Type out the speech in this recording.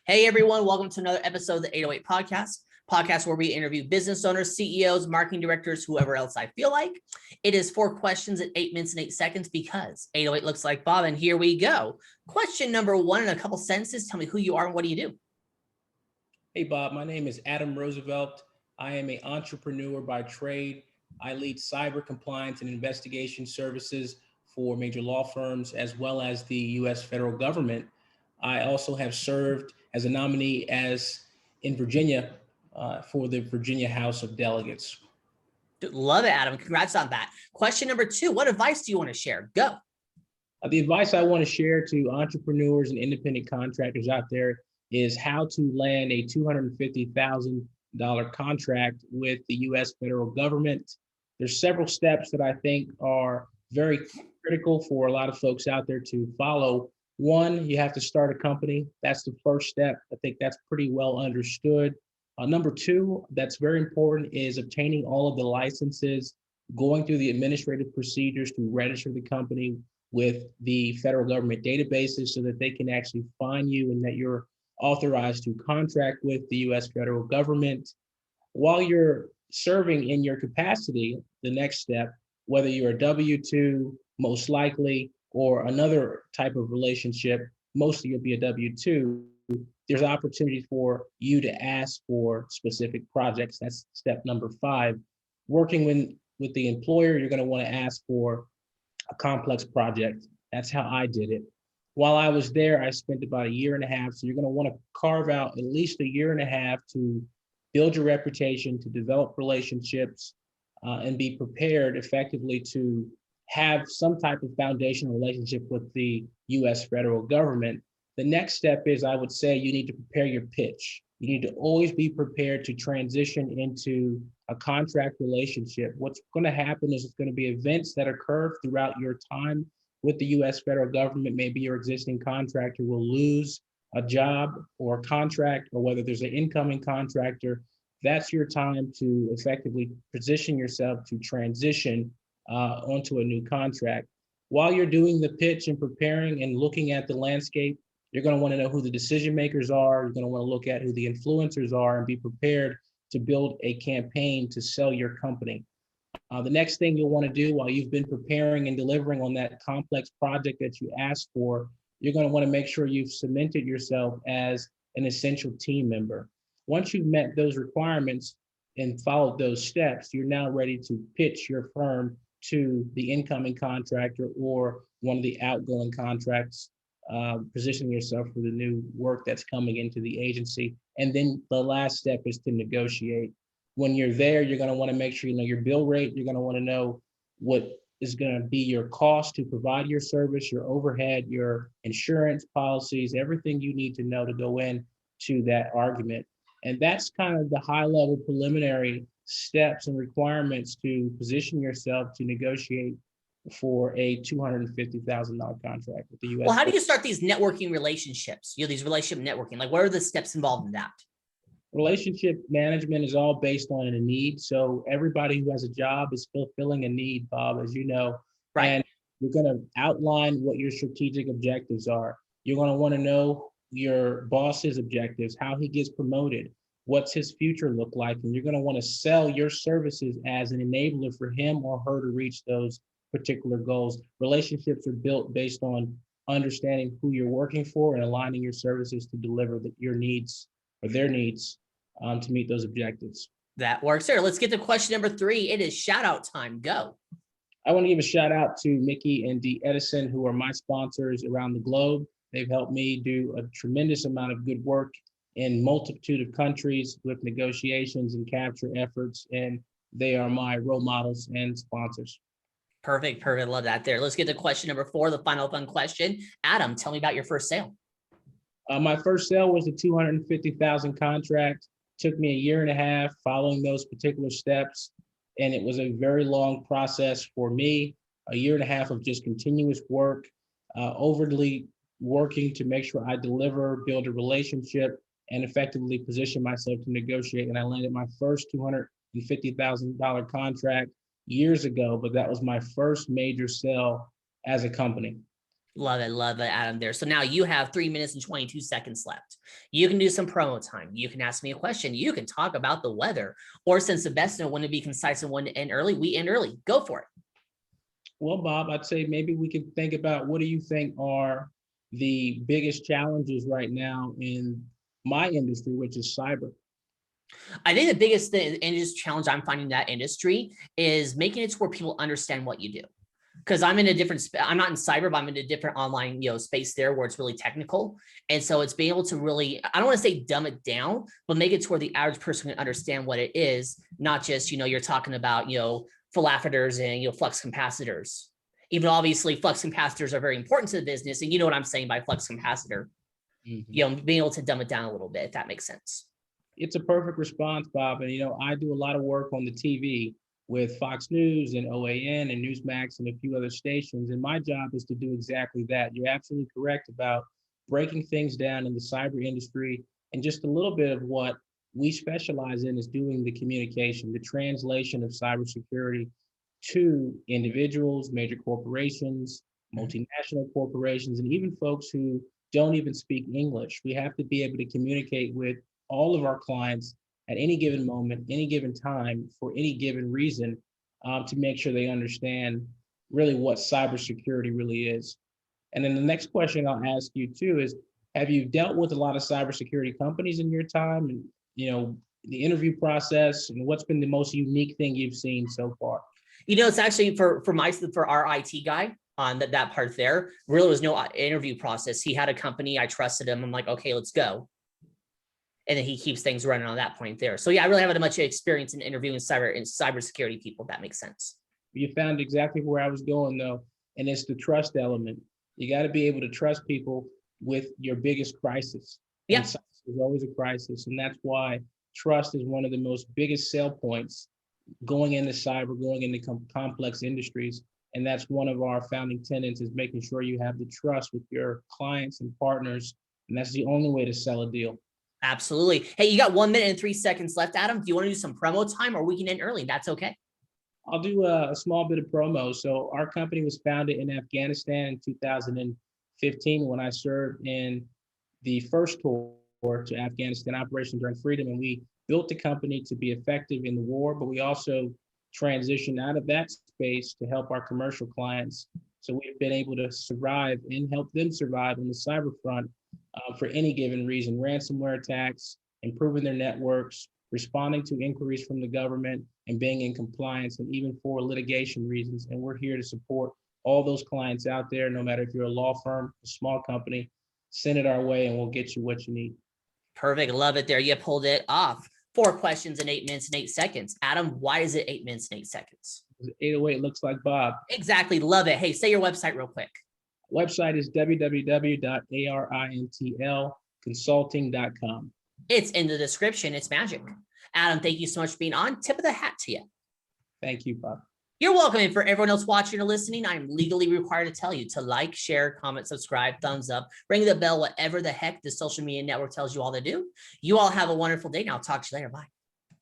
Hey everyone, welcome to another episode of the 808 podcast where we interview business owners, CEOs, marketing directors, whoever else I feel like. It is 4 questions at 8 minutes and 8 seconds because 808 looks like Bob, and here we go. Question number 1 in a couple sentences. Tell me who you are and what do you do? Hey Bob, my name is Adam Roosevelt. I am an entrepreneur by trade. I lead cyber compliance and investigation services for major law firms as well as the U.S. federal government. I also have served as a nominee in Virginia for the Virginia House of Delegates. Love it, Adam. Congrats on that. Question number 2, what advice do you want to share? Go. The advice I want to share to entrepreneurs and independent contractors out there is how to land a $250,000 contract with the U.S. federal government. There's several steps that I think are very critical for a lot of folks out there to follow. One, you have to start a company. That's the first step. I think that's pretty well understood. Number 2, that's very important, is obtaining all of the licenses, going through the administrative procedures to register the company with the federal government databases so that they can actually find you and that you're authorized to contract with the U.S. federal government. While you're serving in your capacity, the next step, whether you're a W-2, most likely, or another type of relationship, mostly you'll be a W-2, there's opportunity for you to ask for specific projects. That's step number 5. Working with the employer, you're going to want to ask for a complex project. That's how I did it. While I was there, I spent about 1.5 years. So you're going to want to carve out at least 1.5 years to build your reputation, to develop relationships, and be prepared effectively to have some type of foundational relationship with the U.S. federal government. The next step is, I would say, you need to prepare your pitch. You need to always be prepared to transition into a contract relationship. What's going to happen is it's going to be events that occur throughout your time with the U.S. federal government. Maybe your existing contractor will lose a job or a contract, or whether there's an incoming contractor. That's your time to effectively position yourself to transition onto a new contract. While you're doing the pitch and preparing and looking at the landscape, you're going to want to know who the decision makers are. You're going to want to look at who the influencers are and be prepared to build a campaign to sell your company. The next thing you'll want to do while you've been preparing and delivering on that complex project that you asked for, you're going to want to make sure you've cemented yourself as an essential team member. Once you've met those requirements and followed those steps, you're now ready to pitch your firm to the incoming contractor or one of the outgoing contracts, positioning yourself for the new work that's coming into the agency. And then the last step is to negotiate. When you're there, you're going to want to make sure you know your bill rate. You're going to want to know what is going to be your cost to provide your service, your overhead, your insurance policies, everything you need to know to go in to that argument. And that's kind of the high level preliminary steps and requirements to position yourself to negotiate for a $250,000 contract with the U.S. Well, how do you start these networking relationships? These relationship networking, like what are the steps involved in that? Relationship management is all based on a need. So everybody who has a job is fulfilling a need, Bob, as you know. Right. And you're going to outline what your strategic objectives are. You're going to want to know your boss's objectives, how he gets promoted, what's his future look like. And you're going to want to sell your services as an enabler for him or her to reach those particular goals. Relationships are built based on understanding who you're working for and aligning your services to deliver your needs or their needs to meet those objectives. That works. Here, let's get to question number 3. It is shout out time. Go. I want to give a shout out to Mickey and Dee Edison, who are my sponsors around the globe. They've helped me do a tremendous amount of good work in multitude of countries with negotiations and capture efforts, and they are my role models and sponsors. Perfect. Love that there. Let's get to question number 4, the final fun question. Adam, tell me about your first sale. My first sale was a $250,000 contract. Took me 1.5 years following those particular steps. And it was a very long process for me, 1.5 years of just continuous work, overly working to make sure I deliver, build a relationship, and effectively position myself to negotiate. And I landed my first $250,000 contract years ago, but that was my first major sale as a company. Love it, Adam there. So now you have 3 minutes and 22 seconds left. You can do some promo time. You can ask me a question. You can talk about the weather. Or since the best note, want to be concise and want to end early, we end early. Go for it. Well, Bob, I'd say maybe we could think about what do you think are the biggest challenges right now in my industry, which is cyber? I think the biggest thing and just challenge I'm finding in that industry is making it to where people understand what you do. Because I'm in a different, I'm not in cyber, but I'm in a different online, space there where it's really technical. And so it's being able to really, I don't want to say dumb it down, but make it to where the average person can understand what it is, not just, you're talking about, philometers and, flux capacitors. Even obviously flux capacitors are very important to the business. And you know what I'm saying by flux capacitor, being able to dumb it down a little bit, if that makes sense. It's a perfect response, Bob. And, I do a lot of work on the TV with Fox News and OAN and Newsmax and a few other stations. And my job is to do exactly that. You're absolutely correct about breaking things down in the cyber industry. And just a little bit of what we specialize in is doing the communication, the translation of cybersecurity to individuals, major corporations, multinational corporations, and even folks who don't even speak English. We have to be able to communicate with all of our clients at any given moment, any given time, for any given reason, to make sure they understand really what cybersecurity really is. And then the next question I'll ask you too is, have you dealt with a lot of cybersecurity companies in your time, and the interview process, and what's been the most unique thing you've seen so far? It's actually for our IT guy on that part there, really was no interview process. He had a company, I trusted him. I'm like, okay, let's go. And then he keeps things running on that point there. So yeah, I really haven't much experience in interviewing cybersecurity people, if that makes sense. You found exactly where I was going though, and it's the trust element. You got to be able to trust people with your biggest crisis. Yeah. There's always a crisis, and that's why trust is one of the most biggest sell points going into cyber, going into complex industries. And that's one of our founding tenets, is making sure you have the trust with your clients and partners. And that's the only way to sell a deal. Absolutely. Hey, you got 1 minute and 3 seconds left, Adam. Do you want to do some promo time, or we can end early? That's okay. I'll do a small bit of promo. So our company was founded in Afghanistan in 2015 when I served in the first tour to Afghanistan, Operation Enduring Freedom. And we built the company to be effective in the war, but we also transitioned out of that space to help our commercial clients. So we've been able to survive and help them survive on the cyber front for any given reason: ransomware attacks, improving their networks, responding to inquiries from the government, and being in compliance, and even for litigation reasons. And we're here to support all those clients out there, no matter if you're a law firm, a small company. Send it our way and we'll get you what you need. Perfect. Love it there. You pulled it off. 4 questions in 8 minutes and 8 seconds. Adam, why is it 8 minutes and 8 seconds? 808 looks like Bob. Exactly. Love it. Hey, say your website real quick. Website is www.arintlconsulting.com. It's in the description. It's magic. Adam, thank you so much for being on. Tip of the hat to you. Thank you, Bob. You're welcome. And for everyone else watching or listening, I'm legally required to tell you to like, share, comment, subscribe, thumbs up, ring the bell, whatever the heck the social media network tells you all to do. You all have a wonderful day. Now I'll talk to you later. Bye.